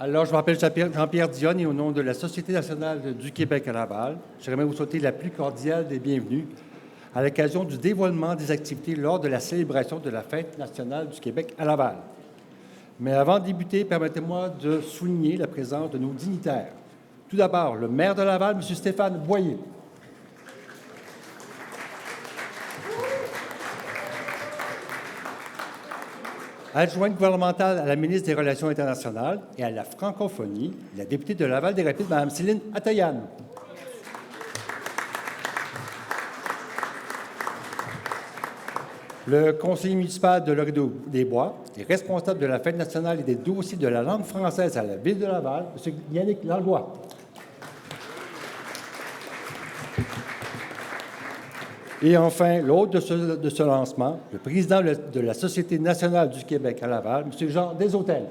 Alors, je m'appelle Jean-Pierre Dionne et au nom de la Société nationale du Québec à Laval, j'aimerais vous souhaiter la plus cordiale des bienvenues à l'occasion du dévoilement des activités lors de la célébration de la Fête nationale du Québec à Laval. Mais avant de débuter, permettez-moi de souligner la présence de nos dignitaires. Tout d'abord, le maire de Laval, M. Stéphane Boyer. Adjointe gouvernementale à la ministre des Relations internationales et à la francophonie, la députée de Laval-des-Rapides, Mme Céline Atayan. Le conseiller municipal de Laurideau-des-Bois et responsable de la Fête nationale et des dossiers de la langue française à la Ville de Laval, M. Yannick Langlois. Et enfin, l'hôte de ce lancement, le président de la Société nationale du Québec à Laval, M. Jean Desautels.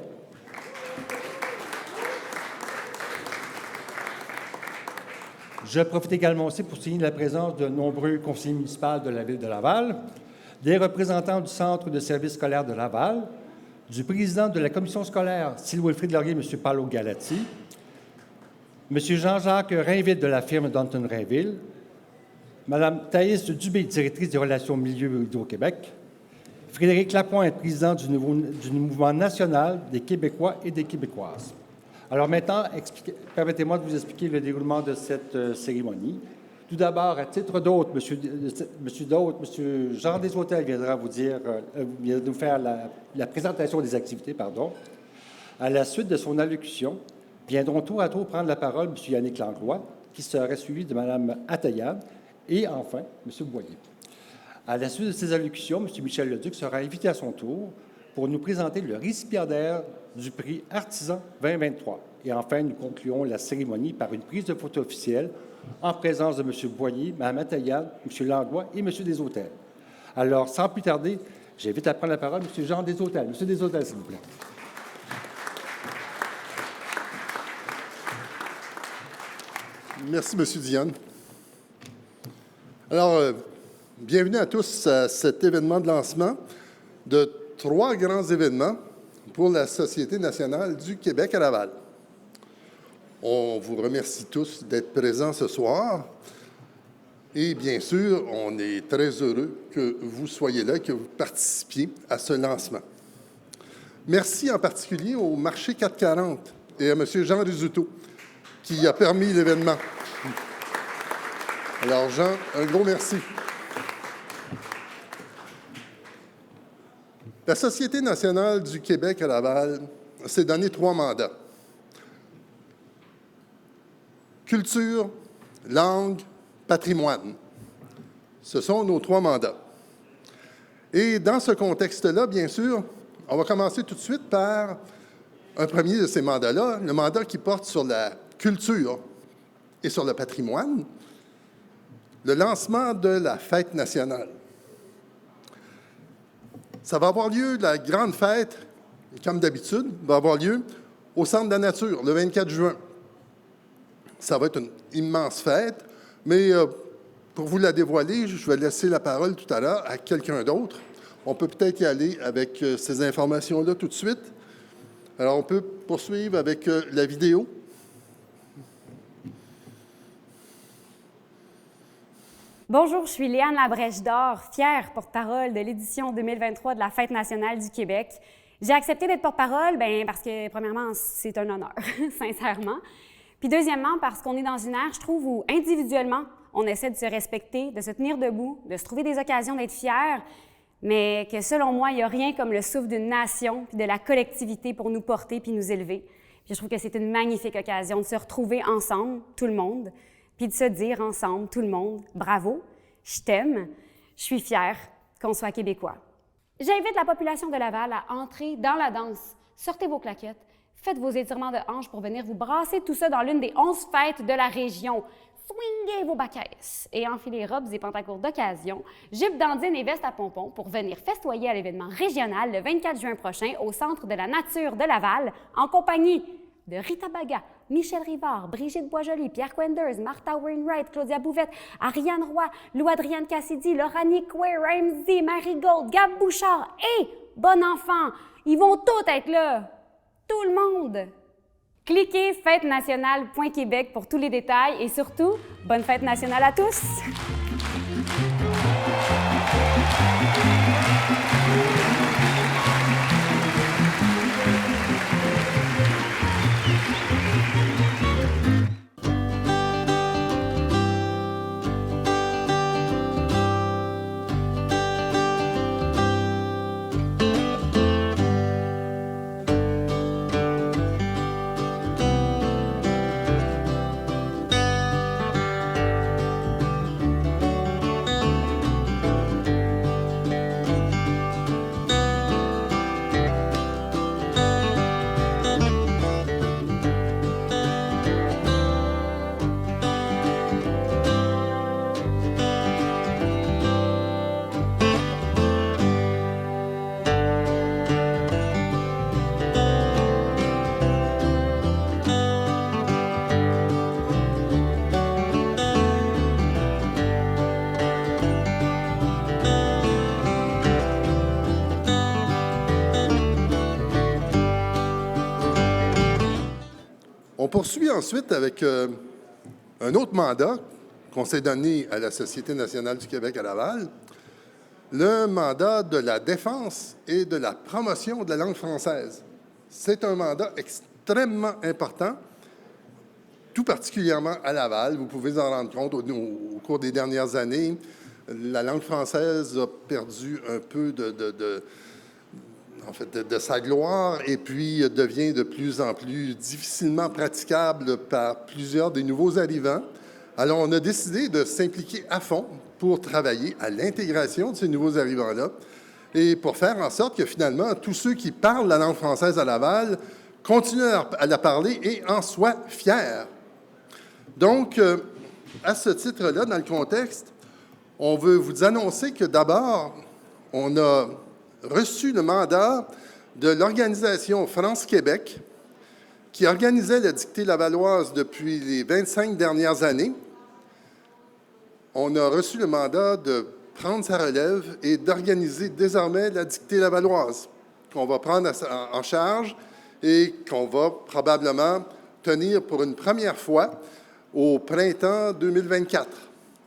Je profite également aussi pour signaler la présence de nombreux conseillers municipaux de la Ville de Laval, des représentants du Centre de services scolaires de Laval, du président de la commission scolaire, Sylvie-Wilfrid Laurier, M. Paolo Galati, M. Jean-Jacques Rainville de la firme Danton Rainville, Mme Thaïs Dubé, directrice des relations milieu Hydro-Québec, Frédéric Lapointe, président du mouvement national des Québécois et des Québécoises. Alors maintenant, permettez-moi de vous expliquer le déroulement de cette cérémonie. Tout d'abord, à titre d'hôte, M. Jean Desautels viendra nous faire la présentation des activités. À la suite de son allocution, viendront tour à tour prendre la parole M. Yannick Langlois, qui sera suivi de Mme Atayan, et enfin, M. Boyer. À la suite de ces allocutions, M. Michel Leduc sera invité à son tour pour nous présenter le récipiendaire du prix Artisan 2023. Et enfin, nous concluons la cérémonie par une prise de photo officielle en présence de M. Boyer, Mme Atayan, M. Langlois et M. Desautels. Alors, sans plus tarder, j'invite à prendre la parole M. Jean Desautels. M. Desautels, s'il vous plaît. Merci, M. Dionne. Alors, bienvenue à tous à cet événement de lancement de 3 grands événements pour la Société nationale du Québec à Laval. On vous remercie tous d'être présents ce soir. Et bien sûr, on est très heureux que vous soyez là, que vous participiez à ce lancement. Merci en particulier au Marché 440 et à M. Jean Rizzuto qui a permis l'événement. Alors, Jean, un gros merci. La Société nationale du Québec à Laval s'est donné 3 mandats. Culture, langue, patrimoine. Ce sont nos 3 mandats. Et dans ce contexte-là, bien sûr, on va commencer tout de suite par un premier de ces mandats-là, le mandat qui porte sur la culture et sur le patrimoine, le lancement de la Fête nationale. Ça va avoir lieu, la grande fête, comme d'habitude, va avoir lieu au Centre de la Nature, le 24 juin. Ça va être une immense fête, mais pour vous la dévoiler, je vais laisser la parole tout à l'heure à quelqu'un d'autre. On peut peut-être y aller avec ces informations-là tout de suite. Alors, on peut poursuivre avec la vidéo. Bonjour, je suis Léane Labrèche-D'Or, fière porte-parole de l'édition 2023 de la Fête nationale du Québec. J'ai accepté d'être porte-parole parce que, premièrement, c'est un honneur, sincèrement. Puis deuxièmement, parce qu'on est dans une ère, je trouve, où individuellement, on essaie de se respecter, de se tenir debout, de se trouver des occasions d'être fiers, mais que selon moi, il n'y a rien comme le souffle d'une nation puis de la collectivité pour nous porter puis nous élever. Puis je trouve que c'est une magnifique occasion de se retrouver ensemble, tout le monde, puis de se dire ensemble, tout le monde, bravo, je t'aime, je suis fière qu'on soit québécois. J'invite la population de Laval à entrer dans la danse. Sortez vos claquettes, faites vos étirements de hanches pour venir vous brasser tout ça dans l'une des 11 fêtes de la région. Swingez vos baquesses et enfilez robes et pantacourts d'occasion, jupes dandines et vestes à pompons pour venir festoyer à l'événement régional le 24 juin prochain au Centre de la Nature de Laval en compagnie de Rita Baga, Michel Rivard, Brigitte Boisjoli, Pierre Quenders, Martha Wainwright, Claudia Bouvette, Ariane Roy, Lou-Adrienne Cassidy, Lauranie Coué, Ramsey, Marie Gold, Gab Bouchard et Bon Enfant. Ils vont tous être là. Tout le monde. Cliquez fêtenationale.québec pour tous les détails et surtout, bonne fête nationale à tous! On poursuit ensuite avec un autre mandat qu'on s'est donné à la Société nationale du Québec à Laval, le mandat de la défense et de la promotion de la langue française. C'est un mandat extrêmement important, tout particulièrement à Laval. Vous pouvez en rendre compte au cours des dernières années. La langue française a perdu un peu de sa gloire et puis devient de plus en plus difficilement praticable par plusieurs des nouveaux arrivants. Alors, on a décidé de s'impliquer à fond pour travailler à l'intégration de ces nouveaux arrivants-là et pour faire en sorte que finalement, tous ceux qui parlent la langue française à Laval continuent à la parler et en soient fiers. Donc, à ce titre-là, dans le contexte, on veut vous annoncer que d'abord, on a reçu le mandat de l'organisation France-Québec qui organisait la dictée lavalloise depuis les 25 dernières années. On a reçu le mandat de prendre sa relève et d'organiser désormais la dictée lavalloise qu'on va prendre en charge et qu'on va probablement tenir pour une première fois au printemps 2024.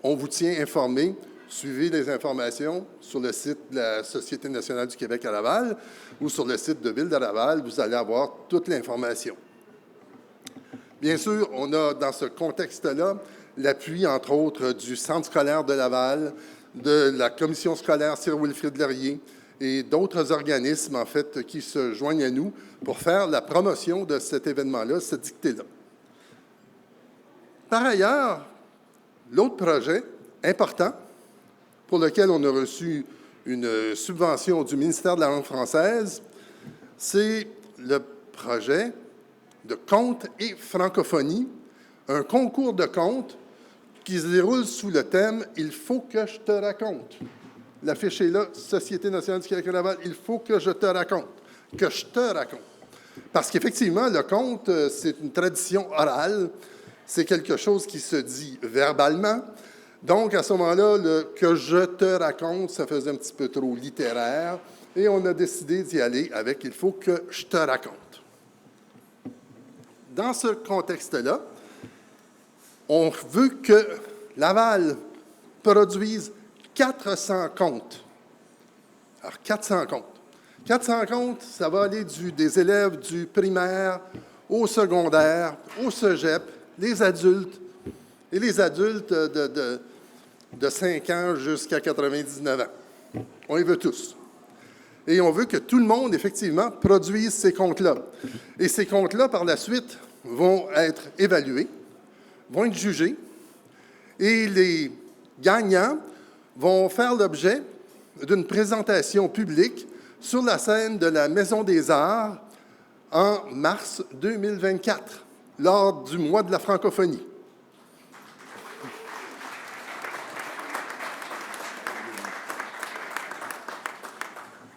On vous tient informé. Suivez les informations sur le site de la Société nationale du Québec à Laval ou sur le site de Ville de Laval. Vous allez avoir toute l'information. Bien sûr, on a dans ce contexte-là l'appui, entre autres, du Centre scolaire de Laval, de la Commission scolaire Sir-Wilfrid-Laurier et d'autres organismes, en fait, qui se joignent à nous pour faire la promotion de cet événement-là, cette dictée-là. Par ailleurs, l'autre projet important pour lequel on a reçu une subvention du ministère de la langue française, c'est le projet de contes et francophonie, un concours de contes qui se déroule sous le thème « Il faut que je te raconte ». L'affiche est là, Société nationale du Québec à Laval, « Il faut que je te raconte », que je te raconte. Parce qu'effectivement, le conte, c'est une tradition orale, c'est quelque chose qui se dit verbalement. Donc, à ce moment-là, le « que je te raconte », ça faisait un petit peu trop littéraire, et on a décidé d'y aller avec « il faut que je te raconte ». Dans ce contexte-là, on veut que Laval produise 400 contes. Alors, 400 contes. 400 contes, ça va aller des élèves du primaire au secondaire, au cégep, les adultes, et les adultes de 5 ans jusqu'à 99 ans. On les veut tous. Et on veut que tout le monde, effectivement, produise ces contes-là. Et ces contes-là, par la suite, vont être évalués, vont être jugés, et les gagnants vont faire l'objet d'une présentation publique sur la scène de la Maison des Arts en mars 2024, lors du mois de la francophonie.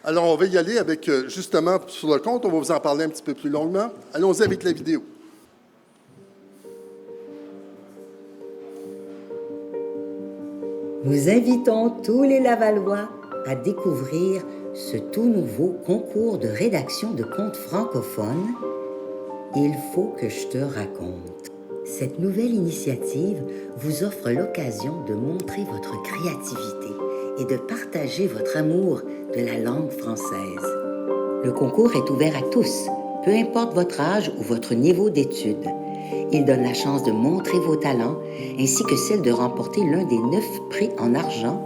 Alors, on va y aller avec, justement, sur le conte, on va vous en parler un petit peu plus longuement. Allons-y avec la vidéo. Nous invitons tous les Lavallois à découvrir ce tout nouveau concours de rédaction de contes francophones Il faut que je te raconte. Cette nouvelle initiative vous offre l'occasion de montrer votre créativité et de partager votre amour de la langue française. Le concours est ouvert à tous, peu importe votre âge ou votre niveau d'études. Il donne la chance de montrer vos talents ainsi que celle de remporter l'un des 9 prix en argent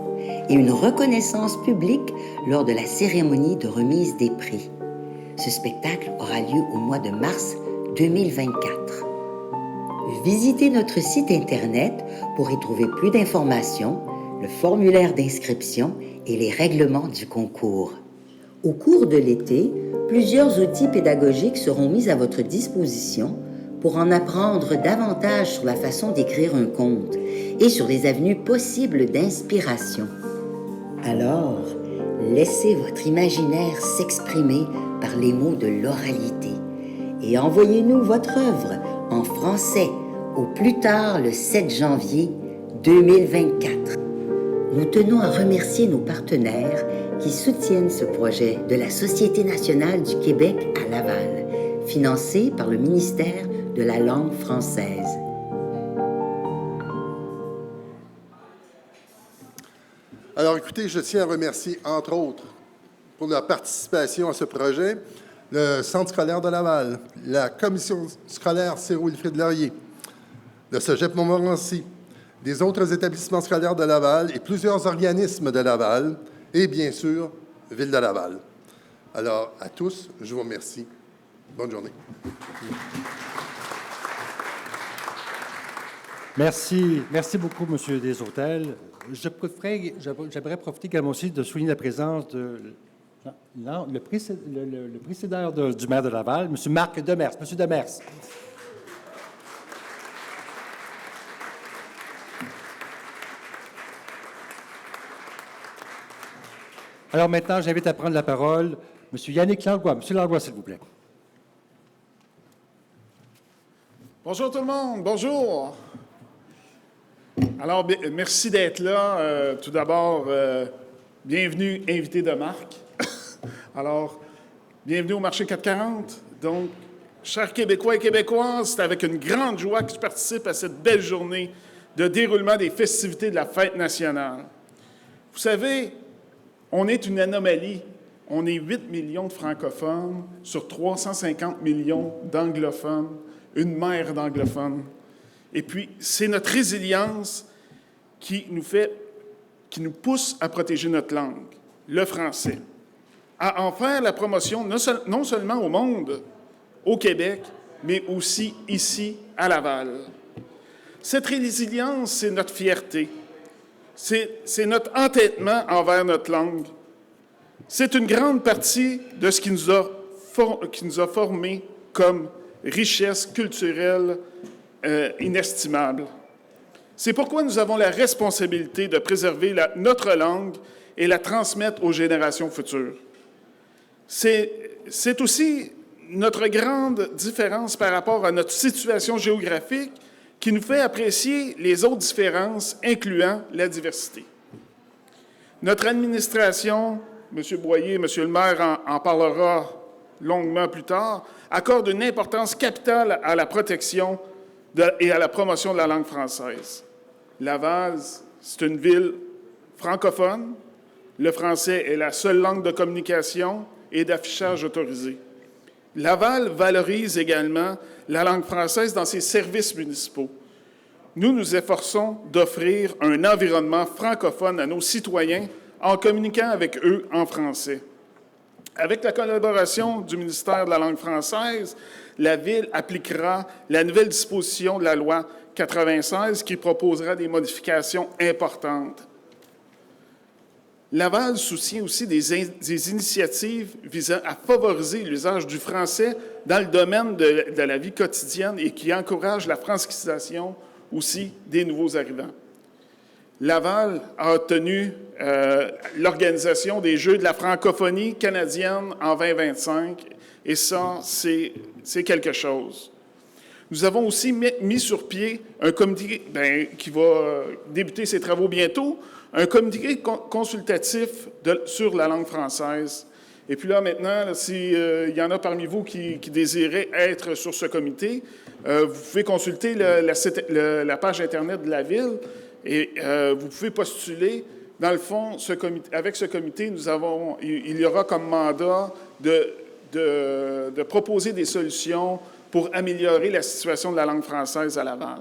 et une reconnaissance publique lors de la cérémonie de remise des prix. Ce spectacle aura lieu au mois de mars 2024. Visitez notre site Internet pour y trouver plus d'informations, le formulaire d'inscription et les règlements du concours. Au cours de l'été, plusieurs outils pédagogiques seront mis à votre disposition pour en apprendre davantage sur la façon d'écrire un conte et sur les avenues possibles d'inspiration. Alors, laissez votre imaginaire s'exprimer par les mots de l'oralité et envoyez-nous votre œuvre en français au plus tard le 7 janvier 2024. Nous tenons à remercier nos partenaires qui soutiennent ce projet de la Société nationale du Québec à Laval, financé par le ministère de la langue française. Alors, écoutez, je tiens à remercier, entre autres, pour leur participation à ce projet, le Centre scolaire de Laval, la Commission scolaire Cyril-Wilfrid Laurier, le Cégep Montmorency, des autres établissements scolaires de Laval et plusieurs organismes de Laval, et bien sûr, Ville de Laval. Alors, à tous, je vous remercie. Bonne journée. Merci. Merci beaucoup, M. Desautels. J'aimerais profiter également aussi de souligner la présence de le précédent du maire de Laval, M. Marc Demers. M. Demers. Alors maintenant, j'invite à prendre la parole M. Yannick Langlois. M. Langlois, s'il vous plaît. Bonjour tout le monde, bonjour. Alors, merci d'être là. Tout d'abord, bienvenue, invité de Marc. Alors, bienvenue au marché 440. Donc, chers Québécois et Québécoises, c'est avec une grande joie que je participe à cette belle journée de déroulement des festivités de la Fête nationale. Vous savez, on est une anomalie. On est 8 millions de francophones sur 350 millions d'anglophones, une mer d'anglophones. Et puis, c'est notre résilience qui nous pousse à protéger notre langue, le français, à en faire la promotion non seulement au monde, au Québec, mais aussi ici, à Laval. Cette résilience, c'est notre fierté. C'est notre entêtement envers notre langue. C'est une grande partie de ce qui nous a formés comme richesse culturelle inestimable. C'est pourquoi nous avons la responsabilité de préserver notre langue et la transmettre aux générations futures. C'est aussi notre grande différence par rapport à notre situation géographique qui nous fait apprécier les autres différences, incluant la diversité. Notre administration, M. Boyer, M. le maire en parlera longuement plus tard, accorde une importance capitale à la protection et à la promotion de la langue française. Laval, c'est une ville francophone. Le français est la seule langue de communication et d'affichage autorisée. Laval valorise également la langue française dans ses services municipaux. Nous nous efforçons d'offrir un environnement francophone à nos citoyens en communiquant avec eux en français. Avec la collaboration du ministère de la langue française, la Ville appliquera la nouvelle disposition de la loi 96 qui proposera des modifications importantes. Laval soutient aussi des initiatives visant à favoriser l'usage du français dans le domaine de la vie quotidienne et qui encourage la francisation aussi des nouveaux arrivants. Laval a obtenu l'organisation des Jeux de la francophonie canadienne en 2025, et ça, c'est quelque chose. Nous avons aussi mis sur pied un comité qui va débuter ses travaux bientôt, un comité consultatif sur la langue française. Et puis là, maintenant, s'il y en a parmi vous qui désiraient être sur ce comité, vous pouvez consulter la page Internet de la Ville et vous pouvez postuler. Dans le fond, avec ce comité, il y aura comme mandat de proposer des solutions pour améliorer la situation de la langue française à Laval.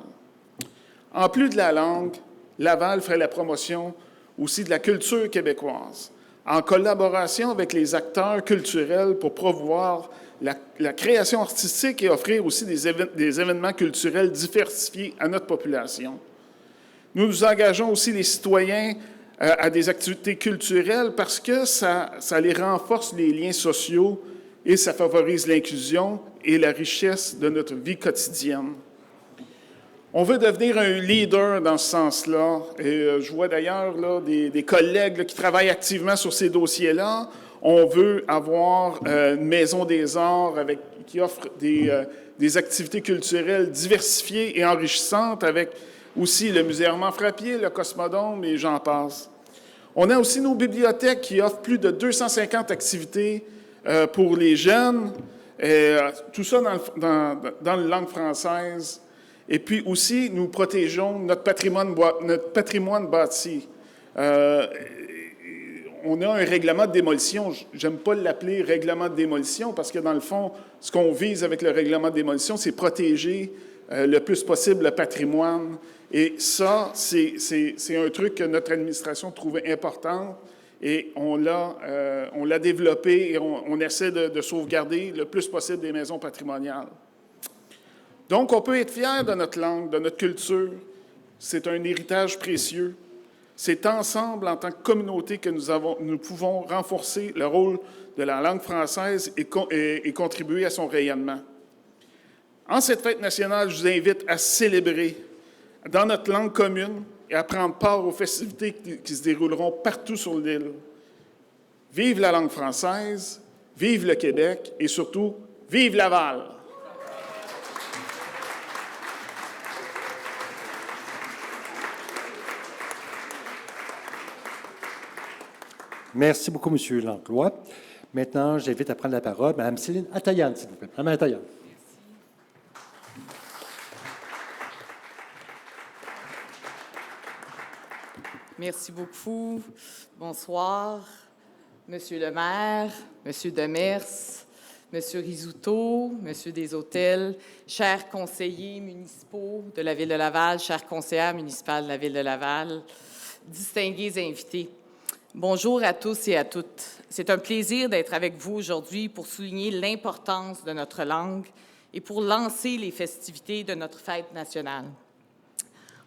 En plus de la langue, Laval ferait la promotion aussi de la culture québécoise, en collaboration avec les acteurs culturels pour promouvoir la création artistique et offrir aussi des événements culturels diversifiés à notre population. Nous engageons aussi les citoyens à des activités culturelles parce que ça les renforce les liens sociaux et ça favorise l'inclusion et la richesse de notre vie quotidienne. On veut devenir un leader dans ce sens-là. Et je vois d'ailleurs là, des collègues là, qui travaillent activement sur ces dossiers-là. On veut avoir une maison des arts qui offre des activités culturelles diversifiées et enrichissantes avec aussi le Musée Armand Frappier, le Cosmodome et j'en passe. On a aussi nos bibliothèques qui offrent plus de 250 activités pour les jeunes, tout ça dans la langue française. Et puis aussi, nous protégeons notre patrimoine bâti. On a un règlement de démolition. J'aime pas l'appeler règlement de démolition parce que, dans le fond, ce qu'on vise avec le règlement de démolition, c'est protéger le plus possible le patrimoine. Et ça, c'est un truc que notre administration trouvait important et on l'a développé et on essaie de sauvegarder le plus possible des maisons patrimoniales. Donc, on peut être fier de notre langue, de notre culture. C'est un héritage précieux. C'est ensemble, en tant que communauté, que nous pouvons renforcer le rôle de la langue française et contribuer à son rayonnement. En cette fête nationale, je vous invite à célébrer dans notre langue commune et à prendre part aux festivités qui se dérouleront partout sur l'île. Vive la langue française, vive le Québec et surtout, vive Laval! Merci beaucoup, M. Langlois. Maintenant, j'invite à prendre la parole Mme Céline Atayan, s'il vous plaît. Mme Atayan. Merci beaucoup. Bonsoir, Monsieur le maire, Monsieur Demers, Monsieur Rizzuto, Monsieur Deshôtels, chers conseillers municipaux de la Ville de Laval, chères conseillères municipales de la Ville de Laval, distingués invités. Bonjour à tous et à toutes. C'est un plaisir d'être avec vous aujourd'hui pour souligner l'importance de notre langue et pour lancer les festivités de notre fête nationale.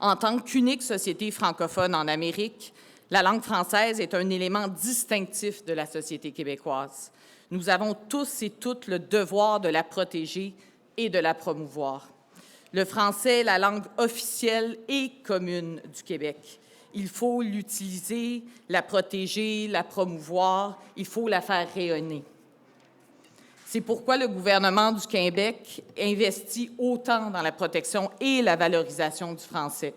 En tant qu'unique société francophone en Amérique, la langue française est un élément distinctif de la société québécoise. Nous avons tous et toutes le devoir de la protéger et de la promouvoir. Le français est la langue officielle et commune du Québec. Il faut l'utiliser, la protéger, la promouvoir, il faut la faire rayonner. C'est pourquoi le gouvernement du Québec investit autant dans la protection et la valorisation du français.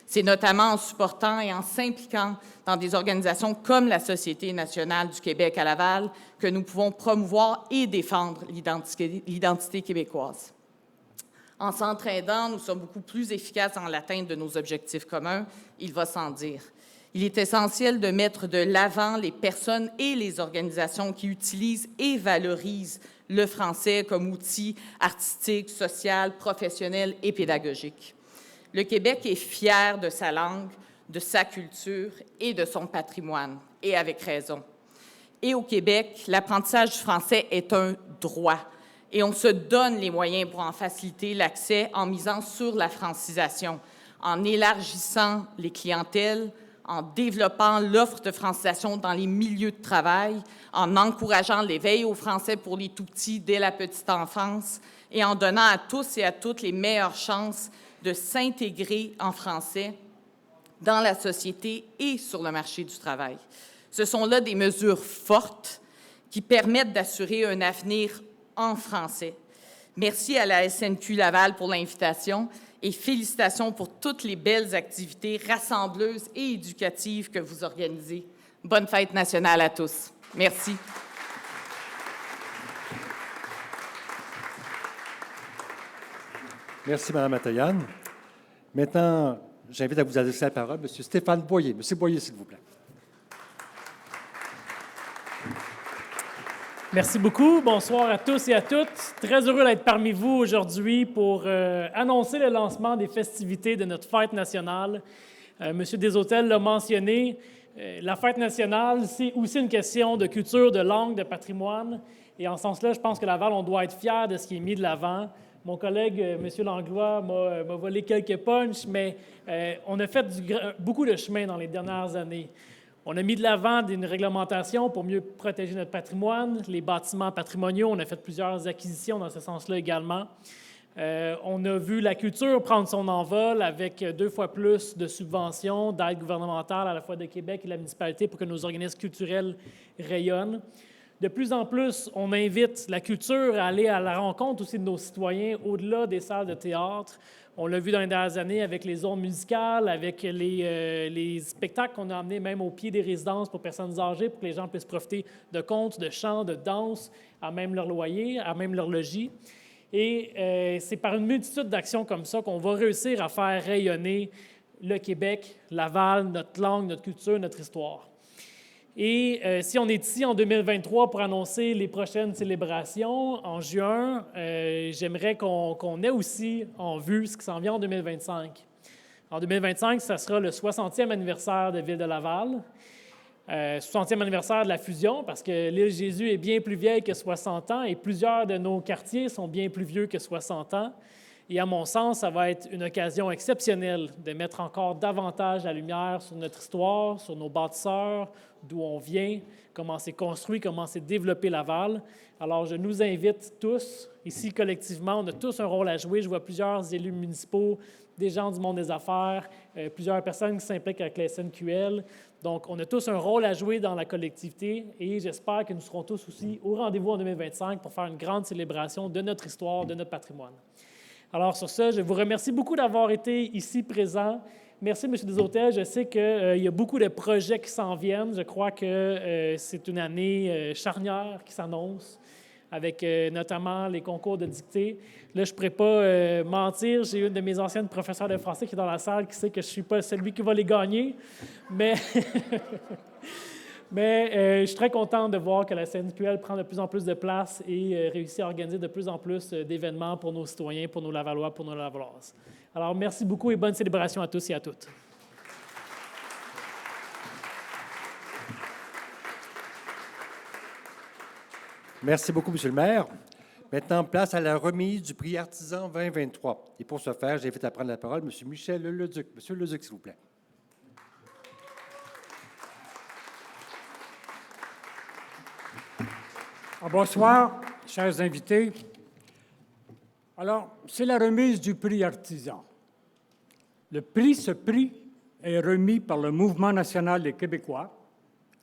C'est notamment en supportant et en s'impliquant dans des organisations comme la Société nationale du Québec à Laval que nous pouvons promouvoir et défendre l'identité québécoise. En s'entraidant, nous sommes beaucoup plus efficaces dans l'atteinte de nos objectifs communs, il va sans dire. Il est essentiel de mettre de l'avant les personnes et les organisations qui utilisent et valorisent le français comme outil artistique, social, professionnel et pédagogique. Le Québec est fier de sa langue, de sa culture et de son patrimoine, et avec raison. Et au Québec, l'apprentissage du français est un droit. Et on se donne les moyens pour en faciliter l'accès en misant sur la francisation, en élargissant les clientèles, en développant l'offre de francisation dans les milieux de travail, en encourageant l'éveil au français pour les tout-petits dès la petite enfance et en donnant à tous et à toutes les meilleures chances de s'intégrer en français dans la société et sur le marché du travail. Ce sont là des mesures fortes qui permettent d'assurer un avenir en français. Merci à la SNQ Laval pour l'invitation et félicitations pour toutes les belles activités rassembleuses et éducatives que vous organisez. Bonne fête nationale à tous. Merci. Merci, Mme Matoyane. Maintenant, j'invite à vous adresser la parole M. Stéphane Boyer. M. Boyer, s'il vous plaît. Merci beaucoup. Bonsoir à tous et à toutes. Très heureux d'être parmi vous aujourd'hui pour annoncer le lancement des festivités de notre fête nationale. Monsieur Desautels l'a mentionné, la fête nationale, c'est aussi une question de culture, de langue, de patrimoine. Et en ce sens-là, je pense que Laval, on doit être fiers de ce qui est mis de l'avant. Mon collègue, M. Langlois, m'a volé quelques punchs, mais on a fait beaucoup de chemin dans les dernières années. On a mis de l'avant une réglementation pour mieux protéger notre patrimoine, les bâtiments patrimoniaux. On a fait plusieurs acquisitions dans ce sens-là également. On a vu la culture prendre son envol avec 2 fois plus de subventions, d'aides gouvernementales à la fois de Québec et de la municipalité pour que nos organismes culturels rayonnent. De plus en plus, on invite la culture à aller à la rencontre aussi de nos citoyens au-delà des salles de théâtre. On l'a vu dans les dernières années avec les zones musicales, avec les spectacles qu'on a amenés même au pied des résidences pour personnes âgées, pour que les gens puissent profiter de contes, de chants, de danse, à même leur loyer, à même leur logis. Et c'est par une multitude d'actions comme ça qu'on va réussir à faire rayonner le Québec, Laval, notre langue, notre culture, notre histoire. Et si on est ici en 2023 pour annoncer les prochaines célébrations, en juin, j'aimerais qu'on ait aussi en vue ce qui s'en vient en 2025. En 2025, ça sera le 60e anniversaire de Ville de Laval, 60e anniversaire de la fusion, parce que l'île Jésus est bien plus vieille que 60 ans et plusieurs de nos quartiers sont bien plus vieux que 60 ans. Et à mon sens, ça va être une occasion exceptionnelle de mettre encore davantage la lumière sur notre histoire, sur nos bâtisseurs, d'où on vient, comment c'est construit, comment c'est développé Laval. Alors, je nous invite tous, ici collectivement, on a tous un rôle à jouer. Je vois plusieurs élus municipaux, des gens du monde des affaires, plusieurs personnes qui s'impliquent avec la SNQL. Donc, on a tous un rôle à jouer dans la collectivité et j'espère que nous serons tous aussi au rendez-vous en 2025 pour faire une grande célébration de notre histoire, de notre patrimoine. Alors, sur ce, je vous remercie beaucoup d'avoir été ici présent. Merci, M. Desautels. Je sais qu'il y a beaucoup de projets qui s'en viennent. Je crois que c'est une année charnière qui s'annonce, avec notamment les concours de dictée. Là, je ne pourrais pas mentir. J'ai une de mes anciennes professeurs de français qui est dans la salle qui sait que je ne suis pas celui qui va les gagner. Mais... Mais je suis très content de voir que la SNQL prend de plus en plus de place et réussit à organiser de plus en plus d'événements pour nos citoyens, pour nos Lavallois, pour nos Lavalloises. Alors, merci beaucoup et bonne célébration à tous et à toutes. Merci beaucoup, M. le maire. Maintenant, place à la remise du prix Artisan 2023. Et pour ce faire, j'invite à prendre la parole M. Michel Leduc. M. Leduc, s'il vous plaît. Bonsoir, chers invités. Alors, c'est la remise du prix Artisan. Ce prix est remis par le Mouvement national des Québécois,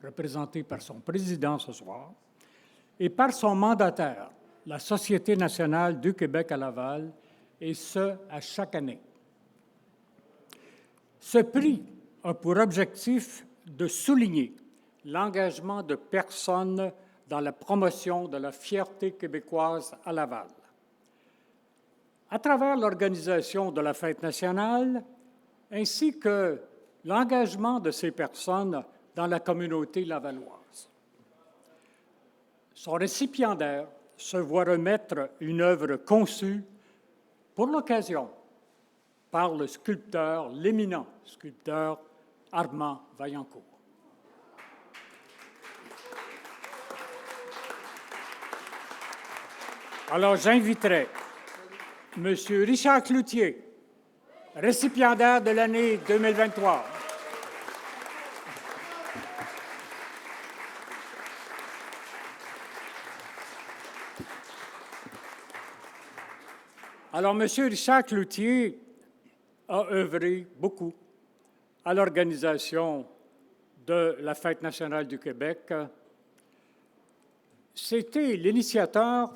représenté par son président ce soir, et par son mandataire, la Société nationale du Québec à Laval, et ce, à chaque année. Ce prix a pour objectif de souligner l'engagement de personnes dans la promotion de la fierté québécoise à Laval. À travers l'organisation de la Fête nationale, ainsi que l'engagement de ces personnes dans la communauté lavalloise. Son récipiendaire se voit remettre une œuvre conçue pour l'occasion par le sculpteur, l'éminent sculpteur Armand Vaillancourt. Alors, j'inviterai M. Richard Cloutier, récipiendaire de l'année 2023. Alors, M. Richard Cloutier a œuvré beaucoup à l'organisation de la Fête nationale du Québec. C'était l'initiateur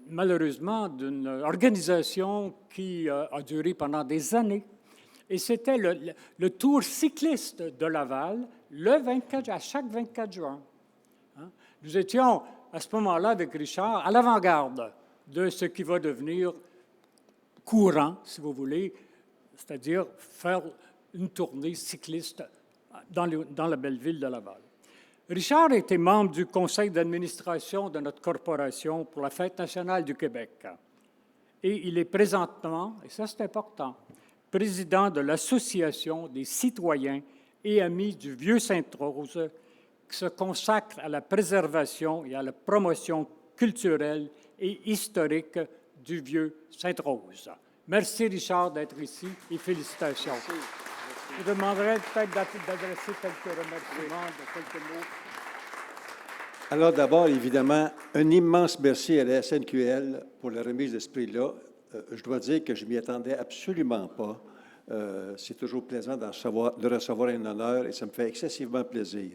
malheureusement, d'une organisation qui a duré pendant des années. Et c'était le Tour cycliste de Laval, à chaque 24 juin. Nous étions, à ce moment-là, avec Richard, à l'avant-garde de ce qui va devenir courant, si vous voulez, c'est-à-dire faire une tournée cycliste dans la belle ville de Laval. Richard était membre du conseil d'administration de notre corporation pour la Fête nationale du Québec. Et il est présentement, et ça c'est important, président de l'Association des citoyens et amis du Vieux-Sainte-Rose, qui se consacre à la préservation et à la promotion culturelle et historique du Vieux-Sainte-Rose. Merci, Richard, d'être ici et félicitations. Merci. Je vous demanderai peut-être d'adresser quelques remerciements, quelques mots. Alors d'abord, évidemment, un immense merci à la SNQL pour la remise de ce prix-là. Je dois dire que je ne m'y attendais absolument pas. C'est toujours plaisant de recevoir un honneur et ça me fait excessivement plaisir.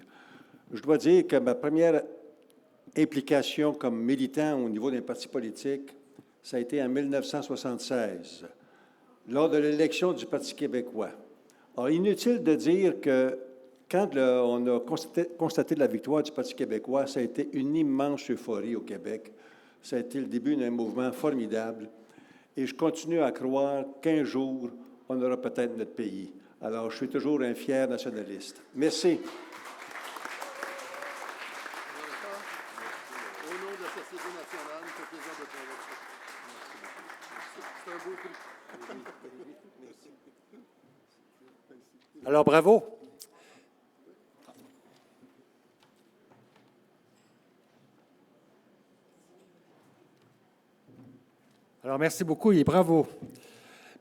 Je dois dire que ma première implication comme militant au niveau d'un parti politique, ça a été en 1976, lors de l'élection du Parti québécois. Alors, inutile de dire que quand on a constaté la victoire du Parti québécois, ça a été une immense euphorie au Québec. Ça a été le début d'un mouvement formidable. Et je continue à croire qu'un jour, on aura peut-être notre pays. Alors, je suis toujours un fier nationaliste. Merci. Au nom de la Société nationale, il fait plaisir de prendre votre C'est un beau prix. Alors, bravo. Alors, merci beaucoup et bravo.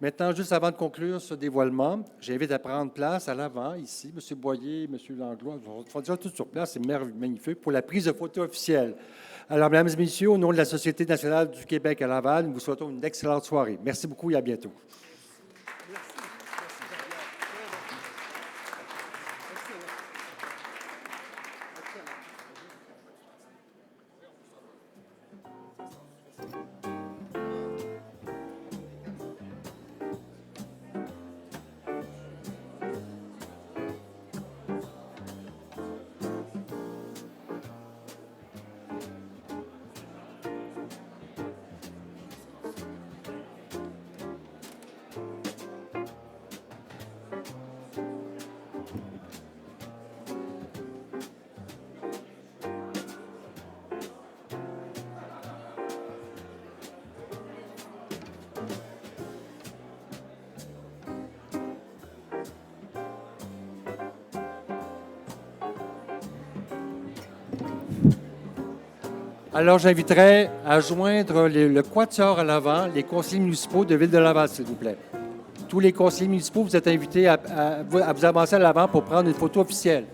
Maintenant, juste avant de conclure ce dévoilement, j'invite à prendre place à l'avant, ici, M. Boyer, M. Langlois, on sera déjà tous sur place, c'est magnifique, pour la prise de photo officielle. Alors, mesdames et messieurs, au nom de la Société nationale du Québec à Laval, nous vous souhaitons une excellente soirée. Merci beaucoup et à bientôt. Alors, j'inviterai à joindre le quatuor à l'avant, les conseillers municipaux de Ville de Laval, s'il vous plaît. Tous les conseillers municipaux, vous êtes invités à vous avancer à l'avant pour prendre une photo officielle.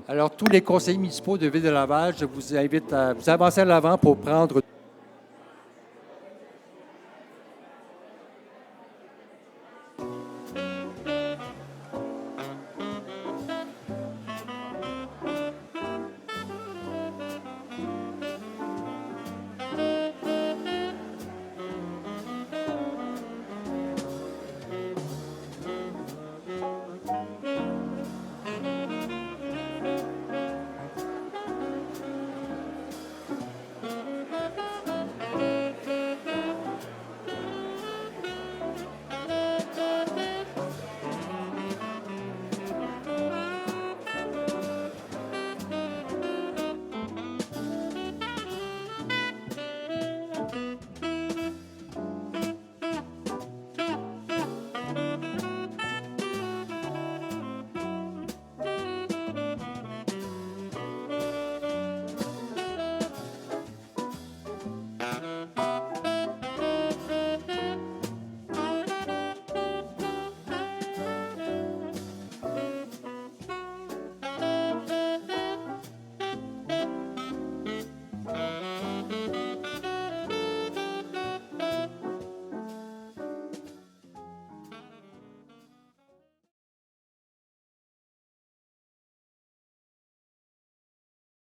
Alors, tous les conseillers municipaux de Ville de Laval, je vous invite à vous avancer à l'avant pour prendre